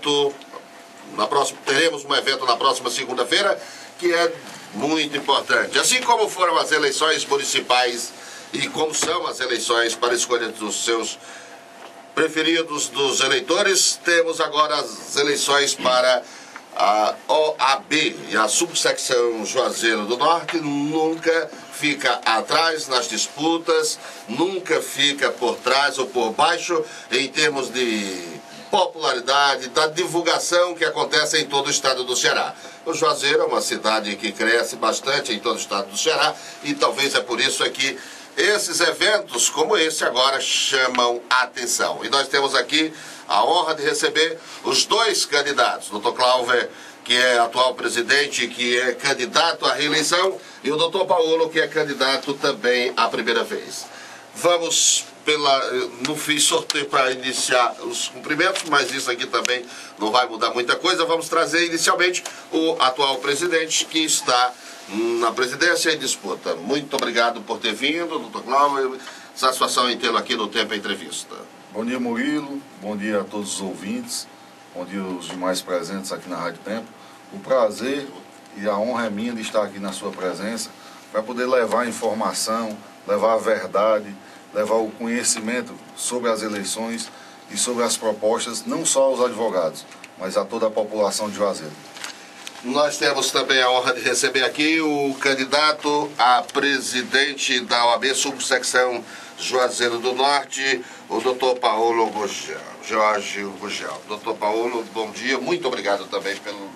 evento, teremos um evento na próxima segunda-feira, que é muito importante. Assim como foram as eleições municipais e como são as eleições para escolha dos seus preferidos dos eleitores, temos agora as eleições para a OAB, e a subsecção Juazeiro do Norte nunca fica atrás nas disputas, nunca fica por trás ou por baixo em termos de popularidade, da divulgação que acontece em todo o estado do Ceará. O Juazeiro é uma cidade que cresce bastante em todo o estado do Ceará e talvez é por isso que esses eventos como esse agora chamam a atenção. E nós temos aqui a honra de receber os dois candidatos, o Dr. Cláudio, que é atual presidente, que é candidato à reeleição, e o Dr. Paulo, que é candidato também à primeira vez. Vamos não fiz sorteio para iniciar os cumprimentos, mas isso aqui também não vai mudar muita coisa. Vamos trazer inicialmente o atual presidente, que está na presidência em disputa. Muito obrigado por ter vindo, doutor Cláudio. Satisfação em tê-lo aqui no Tempo Entrevista. Bom dia, Murilo. Bom dia a todos os ouvintes. Bom dia aos demais presentes aqui na Rádio Tempo. O prazer e a honra é minha de estar aqui na sua presença para poder levar a informação, levar a verdade, levar o conhecimento sobre as eleições e sobre as propostas, não só aos advogados, mas a toda a população de Juazeiro. Nós temos também a honra de receber aqui o candidato a presidente da OAB Subsecção Juazeiro do Norte, o Dr. Paulo Gugel, Jorge Gugel. Dr. Paulo, bom dia, muito obrigado também pelo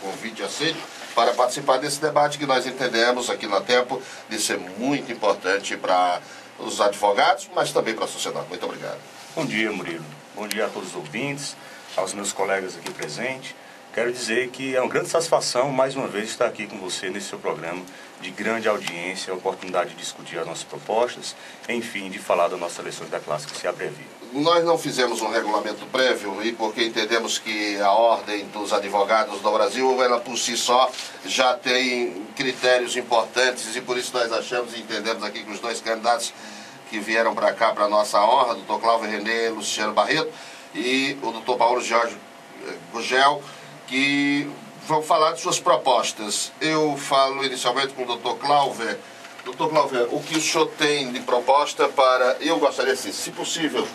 convite aceito para participar desse debate que nós entendemos aqui na Tempo de ser muito importante para os advogados, mas também para a sociedade. Muito obrigado. Bom dia, Murilo. Bom dia a todos os ouvintes, aos meus colegas aqui presentes. Quero dizer que é uma grande satisfação, mais uma vez, estar aqui com você nesse seu programa de grande audiência, a oportunidade de discutir as nossas propostas, enfim, de falar das nossas eleições da classe que se abrevia. Nós não fizemos um regulamento prévio e porque entendemos que a ordem dos advogados do Brasil, ela por si só já tem critérios importantes e por isso nós achamos e entendemos aqui que os dois candidatos que vieram para cá, para a nossa honra, o Dr. Cláudio René Luciano Barreto e o Dr. Paulo Jorge Gugel, que vão falar de suas propostas. Eu falo inicialmente com o Dr. Cláudio. Dr. Cláudio, o que o senhor tem de proposta para... Eu gostaria, assim, se possível,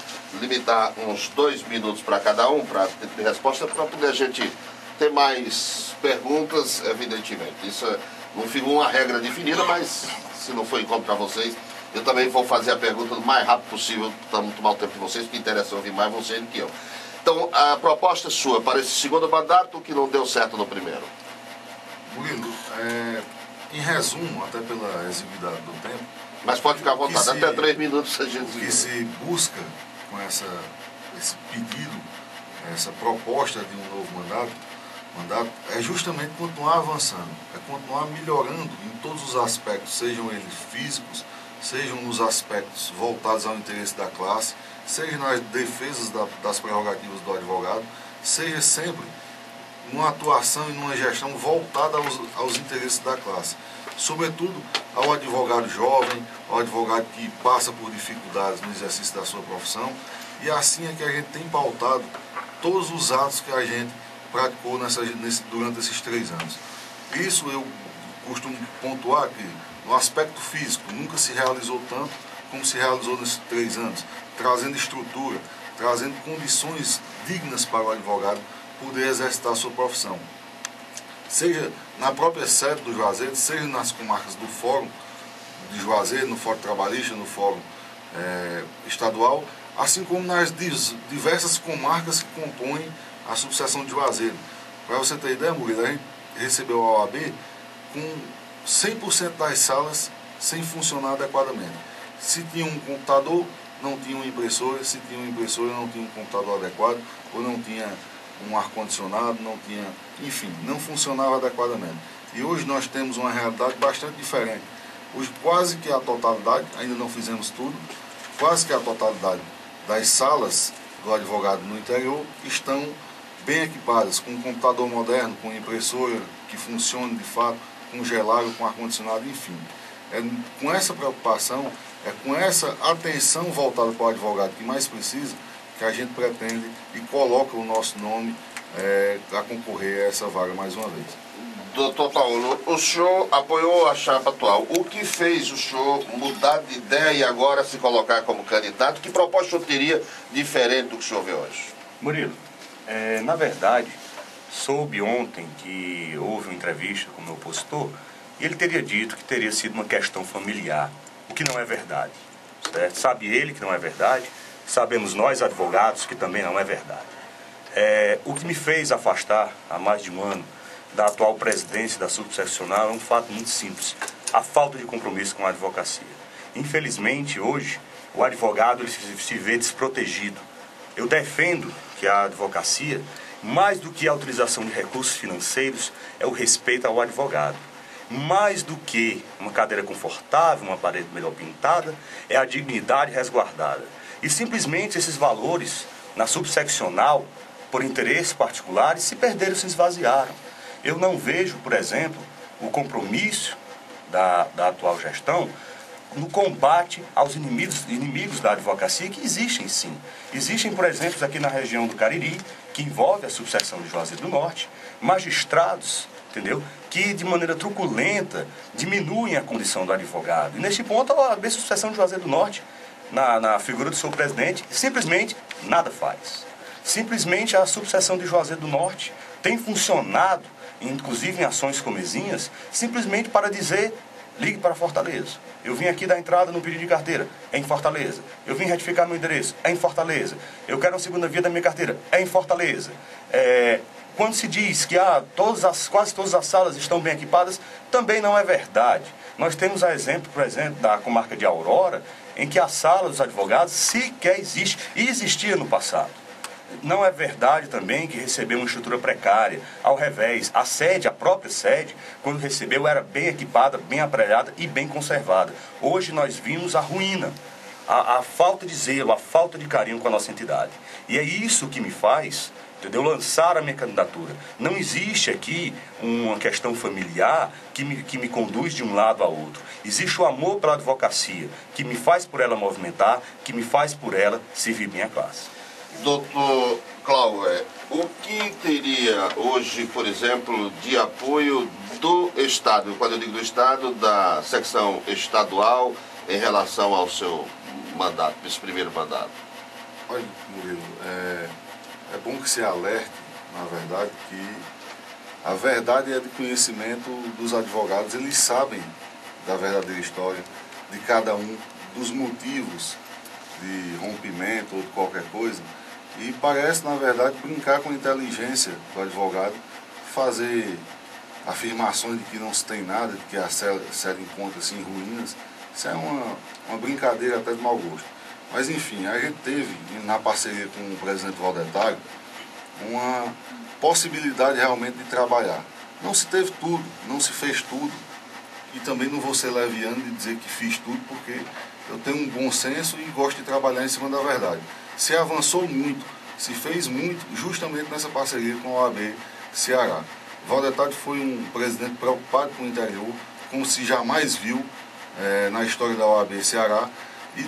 limitar uns 2 minutos para cada um, para ter resposta, para poder a gente ter mais perguntas, evidentemente. Isso não ficou uma regra definida, mas se não for incômodo para vocês, eu também vou fazer a pergunta o mais rápido possível, para não tomar o tempo de vocês, que interessa ouvir mais vocês do que eu. Então, a proposta sua para esse segundo mandato, que não deu certo no primeiro. Murilo, em resumo, até pela exiguidade do tempo... Mas pode ficar à vontade, até 3 minutos a gente... O que se busca com esse pedido, essa proposta de um novo mandato, é justamente continuar avançando, é continuar melhorando em todos os aspectos, sejam eles físicos, sejam nos aspectos voltados ao interesse da classe, seja nas defesas das prerrogativas do advogado, seja sempre numa atuação e numa gestão voltada aos interesses da classe. Sobretudo ao advogado jovem, ao advogado que passa por dificuldades no exercício da sua profissão, e assim é que a gente tem pautado todos os atos que a gente praticou durante esses 3 anos. Isso eu costumo pontuar que no aspecto físico nunca se realizou tanto como se realizou nesses 3 anos, trazendo estrutura, trazendo condições dignas para o advogado poder exercitar a sua profissão. Seja na própria sede do Juazeiro, seja nas comarcas do Fórum de Juazeiro, no Fórum Trabalhista, no Fórum Estadual, assim como nas diversas comarcas que compõem a subseção de Juazeiro. Para você ter ideia, Murilo, a gente recebeu a OAB com 100% das salas sem funcionar adequadamente. Se tinha um computador, não tinha uma impressora, se tinha uma impressora, não tinha um computador adequado, ou não tinha um ar-condicionado, não tinha... Enfim, não funcionava adequadamente. E hoje nós temos uma realidade bastante diferente. Hoje quase que a totalidade, ainda não fizemos tudo, quase que a totalidade das salas do advogado no interior estão bem equipadas, com um computador moderno, com impressora que funcione de fato, com gelável, com ar-condicionado, enfim. É com essa preocupação, é com essa atenção voltada para o advogado que mais precisa, que a gente pretende e coloca o nosso nome a concorrer a essa vaga mais uma vez. Doutor Paulo, o senhor apoiou a chapa atual. O que fez o senhor mudar de ideia e agora se colocar como candidato? Que proposta o senhor teria diferente do que o senhor vê hoje? Murilo, na verdade, soube ontem que houve uma entrevista com o meu opositor e ele teria dito que teria sido uma questão familiar, o que não é verdade. Certo? Sabe ele que não é verdade, sabemos nós advogados que também não é verdade. O que me fez afastar há mais de um ano da atual presidência da subseccional é um fato muito simples: a falta de compromisso com a advocacia. Infelizmente, hoje, o advogado ele se vê desprotegido. Eu defendo que a advocacia, mais do que a utilização de recursos financeiros, é o respeito ao advogado. Mais do que uma cadeira confortável, uma parede melhor pintada, é a dignidade resguardada. E simplesmente esses valores, na subseccional, por interesses particulares, se perderam, se esvaziaram. Eu não vejo, por exemplo, o compromisso da atual gestão no combate aos inimigos da advocacia, que existem sim. Existem, por exemplo, aqui na região do Cariri, que envolve a subseção de Juazeiro do Norte, magistrados, entendeu? Que de maneira truculenta diminuem a condição do advogado. E neste ponto, a OAB Subseção de Juazeiro do Norte, na figura do seu presidente, simplesmente nada faz. Simplesmente a subseção de Juazeiro do Norte tem funcionado, inclusive em ações comezinhas, simplesmente para dizer: ligue para Fortaleza. Eu vim aqui dar entrada no pedido de carteira, é em Fortaleza. Eu vim retificar meu endereço, é em Fortaleza. Eu quero uma segunda via da minha carteira, é em Fortaleza. Quando se diz que quase todas as salas estão bem equipadas, também não é verdade. Nós temos a exemplo, por exemplo, da comarca de Aurora, em que a sala dos advogados sequer existe, e existia no passado. Não é verdade também que recebeu uma estrutura precária. Ao revés, a sede, a própria sede, quando recebeu, era bem equipada, bem aparelhada e bem conservada. Hoje nós vimos a ruína, a falta de zelo, a falta de carinho com a nossa entidade. E é isso que me faz, entendeu, lançar a minha candidatura. Não existe aqui uma questão familiar que me conduz de um lado a outro. Existe o amor pela advocacia, que me faz por ela movimentar, que me faz por ela servir bem a classe. Doutor Cláudio, o que teria hoje, por exemplo, de apoio do Estado, quando eu digo do Estado, da secção estadual, em relação ao seu mandato, esse primeiro mandato? Olha, Murilo, é bom que se alerte, na verdade, que a verdade é de conhecimento dos advogados. Eles sabem da verdadeira história de cada um, dos motivos de rompimento ou de qualquer coisa. E parece, na verdade, brincar com a inteligência do advogado, fazer afirmações de que não se tem nada, de que a sede encontra-se em ruínas. Isso é uma brincadeira até de mau gosto. Mas, enfim, a gente teve, na parceria com o presidente Valdetário, uma possibilidade realmente de trabalhar. Não se teve tudo, não se fez tudo. E também não vou ser leviano de dizer que fiz tudo, porque eu tenho um bom senso e gosto de trabalhar em cima da verdade. Se avançou muito, se fez muito, justamente nessa parceria com a OAB Ceará. Valdetário foi um presidente preocupado com o interior, como se jamais viu na história da OAB Ceará, e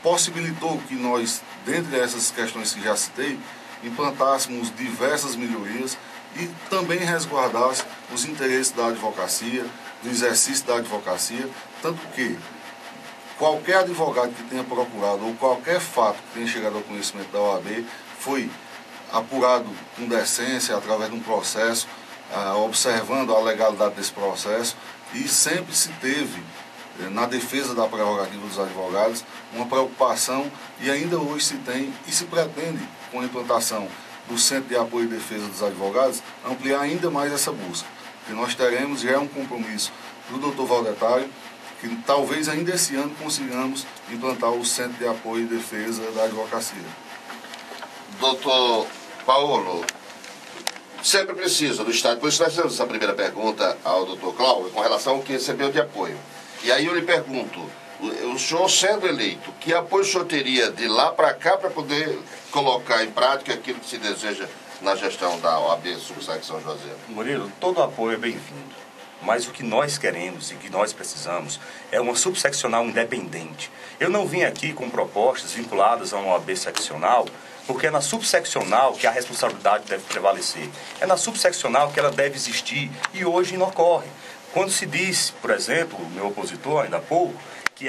possibilitou que nós, dentre essas questões que já citei, implantássemos diversas melhorias e também resguardasse os interesses da advocacia, do exercício da advocacia, tanto que qualquer advogado que tenha procurado ou qualquer fato que tenha chegado ao conhecimento da OAB foi apurado com decência, através de um processo, observando a legalidade desse processo, e sempre se teve, na defesa da prerrogativa dos advogados, uma preocupação, e ainda hoje se tem e se pretende, com a implantação do Centro de Apoio e Defesa dos Advogados, ampliar ainda mais essa busca. Que nós teremos, já é um compromisso do doutor Valdetário, que talvez ainda esse ano consigamos implantar o Centro de Apoio e Defesa da Advocacia. Doutor Paulo, sempre precisa do Estado, por isso nós fizemos essa primeira pergunta ao doutor Cláudio com relação ao que recebeu de apoio. E aí eu lhe pergunto, o senhor sendo eleito, que apoio o senhor teria de lá para cá para poder colocar em prática aquilo que se deseja na gestão da OAB Subsecção Juazeiro? Murilo, todo apoio é bem-vindo. Mas o que nós queremos e que nós precisamos é uma subseccional independente. Eu não vim aqui com propostas vinculadas a uma OAB seccional porque é na subseccional que a responsabilidade deve prevalecer. É na subseccional que ela deve existir e hoje não ocorre. Quando se diz, por exemplo, o meu opositor ainda há pouco, que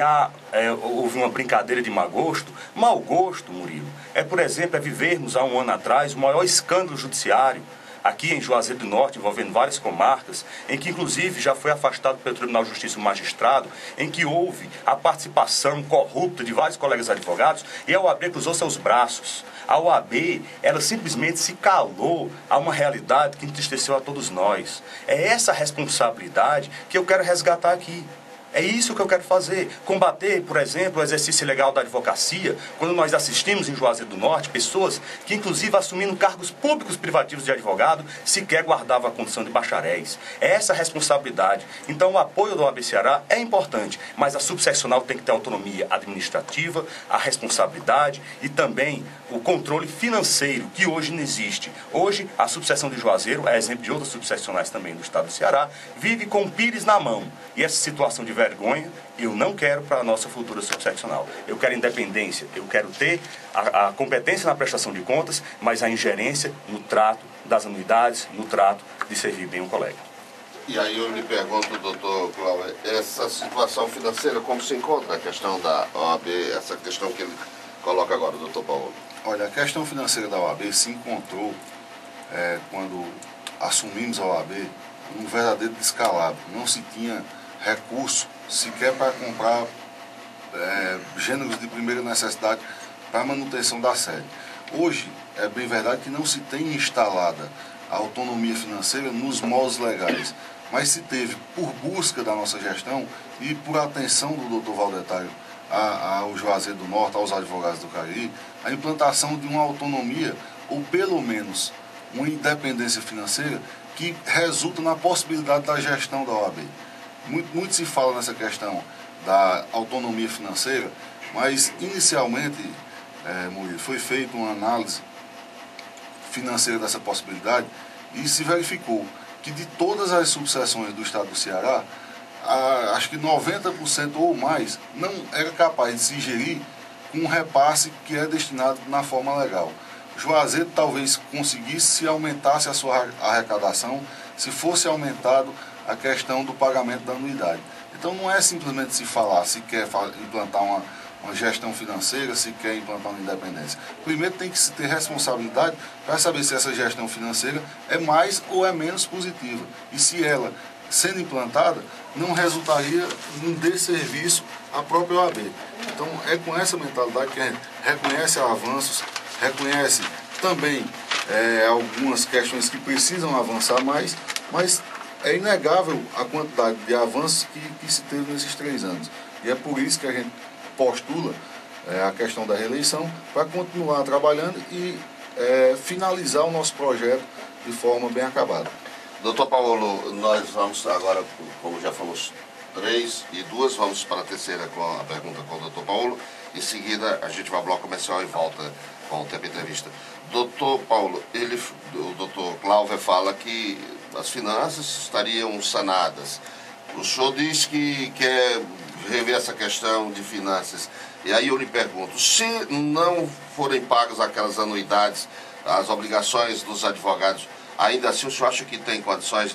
houve uma brincadeira de mau gosto. Mau gosto, Murilo, por exemplo, vivermos há um ano atrás o maior escândalo judiciário aqui em Juazeiro do Norte, envolvendo várias comarcas, em que inclusive já foi afastado pelo Tribunal de Justiça o magistrado, em que houve a participação corrupta de vários colegas advogados, e a OAB cruzou seus braços. A OAB, ela simplesmente se calou a uma realidade que entristeceu a todos nós. É essa responsabilidade que eu quero resgatar aqui. É isso que eu quero fazer. Combater, por exemplo, o exercício ilegal da advocacia, quando nós assistimos em Juazeiro do Norte pessoas que, inclusive, assumindo cargos públicos privativos de advogado, sequer guardavam a condição de bacharéis. É essa a responsabilidade. Então, o apoio do OAB Ceará é importante, mas a subseccional tem que ter autonomia administrativa, a responsabilidade e também o controle financeiro, que hoje não existe. Hoje, a subseção de Juazeiro, é exemplo de outras subseccionais também do estado do Ceará, vive com o pires na mão. E essa situação de vergonha eu não quero para a nossa futura subseccional. Eu quero independência, eu quero ter a competência na prestação de contas, mas a ingerência no trato das anuidades, no trato de servir bem o colega. E aí eu lhe pergunto, doutor Cláudio, essa situação financeira, como se encontra a questão da OAB, essa questão que ele coloca agora, doutor Paulo? Olha, a questão financeira da OAB se encontrou, quando assumimos a OAB, um verdadeiro descalabro. Não se tinha recurso sequer para comprar gêneros de primeira necessidade para a manutenção da sede. Hoje, é bem verdade que não se tem instalada a autonomia financeira nos moldes legais, mas se teve, por busca da nossa gestão e por atenção do doutor Valdetário ao Juazeiro do Norte, aos advogados do Cariri, a implantação de uma autonomia, ou pelo menos uma independência financeira, que resulta na possibilidade da gestão da OAB. Muito se fala nessa questão da autonomia financeira, mas inicialmente, Murilo, foi feita uma análise financeira dessa possibilidade e se verificou que de todas as subseções do estado do Ceará, acho que 90% ou mais não era capaz de se gerir com um repasse que é destinado na forma legal. Juazeiro talvez conseguisse se aumentasse a sua arrecadação, se fosse aumentado a questão do pagamento da anuidade. Então não é simplesmente se falar, se quer implantar uma gestão financeira, se quer implantar uma independência. Primeiro tem que se ter responsabilidade para saber se essa gestão financeira é mais ou é menos positiva. E se ela, sendo implantada, não resultaria em desserviço à própria OAB. Então é com essa mentalidade que a gente reconhece avanços, reconhece também algumas questões que precisam avançar mais, mas é inegável a quantidade de avanços que se teve nesses 3 anos. E é por isso que a gente postula a questão da reeleição para continuar trabalhando e finalizar o nosso projeto de forma bem acabada. Doutor Paulo, nós vamos agora, como já falamos 3 e 2, vamos para a terceira com a pergunta com o doutor Paulo. Em seguida, a gente vai ao bloco comercial e volta com o tempo de entrevista. Doutor Paulo, o doutor Cláudio fala que as finanças estariam sanadas. O senhor diz que quer rever essa questão de finanças. E aí eu lhe pergunto, se não forem pagas aquelas anuidades, as obrigações dos advogados, ainda assim o senhor acha que tem condições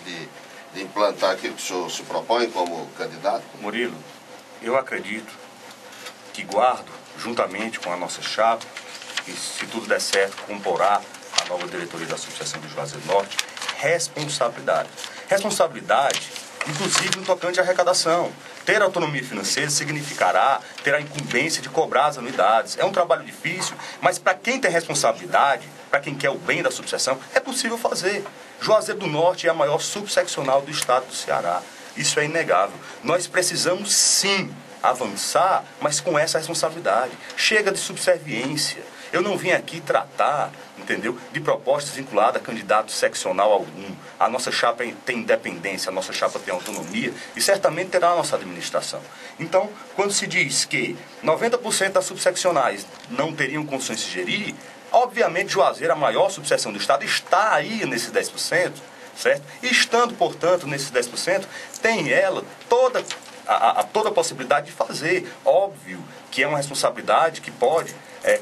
de implantar aquilo que o senhor se propõe como candidato? Murilo, eu acredito que guardo, juntamente com a nossa chapa, e se tudo der certo, comporá a nova diretoria da Subseção do Juazeiro do Norte, responsabilidade. Responsabilidade, inclusive no tocante à arrecadação. Ter autonomia financeira significará ter a incumbência de cobrar as anuidades. É um trabalho difícil, mas para quem tem responsabilidade, para quem quer o bem da subseção, é possível fazer. Juazeiro do Norte é a maior subseccional do estado do Ceará. Isso é inegável. Nós precisamos sim avançar, mas com essa responsabilidade. Chega de subserviência. Eu não vim aqui tratar, entendeu, de propostas vinculadas a candidato seccional algum. A nossa chapa tem independência, a nossa chapa tem autonomia e certamente terá a nossa administração. Então, quando se diz que 90% das subseccionais não teriam condições de se gerir, obviamente Juazeiro, a maior subseção do estado, está aí nesses 10%, certo? E estando, portanto, nesses 10%, tem ela toda toda a possibilidade de fazer. Óbvio que é uma responsabilidade que pode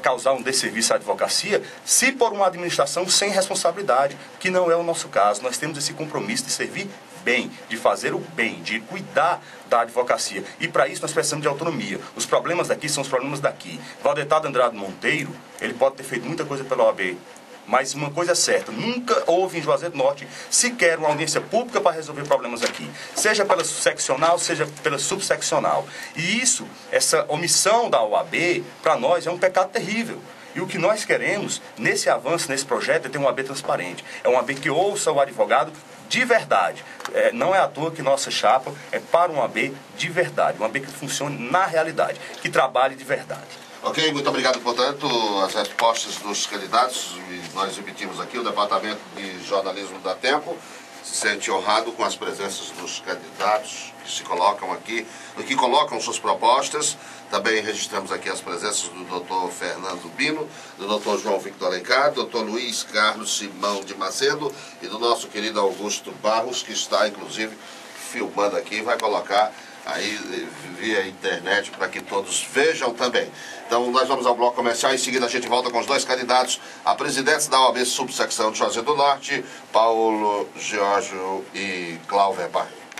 causar um desserviço à advocacia, se por uma administração sem responsabilidade, que não é o nosso caso. Nós temos esse compromisso de servir bem, de fazer o bem, de cuidar da advocacia. E para isso nós precisamos de autonomia. Os problemas daqui são os problemas daqui. Valdetado Andrade Monteiro, ele pode ter feito muita coisa pela OAB, mas uma coisa é certa, nunca houve em Juazeiro do Norte sequer uma audiência pública para resolver problemas aqui. Seja pela seccional, seja pela subseccional. E isso, essa omissão da OAB, para nós é um pecado terrível. E o que nós queremos, nesse avanço, nesse projeto, é ter uma OAB transparente. É uma OAB que ouça o advogado de verdade. Não é à toa que nossa chapa é para uma OAB de verdade. Uma OAB que funcione na realidade, que trabalhe de verdade. Ok, muito obrigado, portanto, as respostas dos candidatos. Nós emitimos aqui, o Departamento de Jornalismo da Tempo se sente honrado com as presenças dos candidatos que se colocam aqui, que colocam suas propostas. Também registramos aqui as presenças do Dr. Fernando Bino, do Dr. João Victor Alencar, do Dr. Luiz Carlos Simão de Macedo e do nosso querido Augusto Barros, que está, inclusive, filmando aqui e vai colocar aí via internet para que todos vejam também. Então nós vamos ao bloco comercial e em seguida a gente volta com os dois candidatos a presidentes da OAB subsecção de Juazeiro do Norte, Paulo Giorgio e Cláudio Barreto.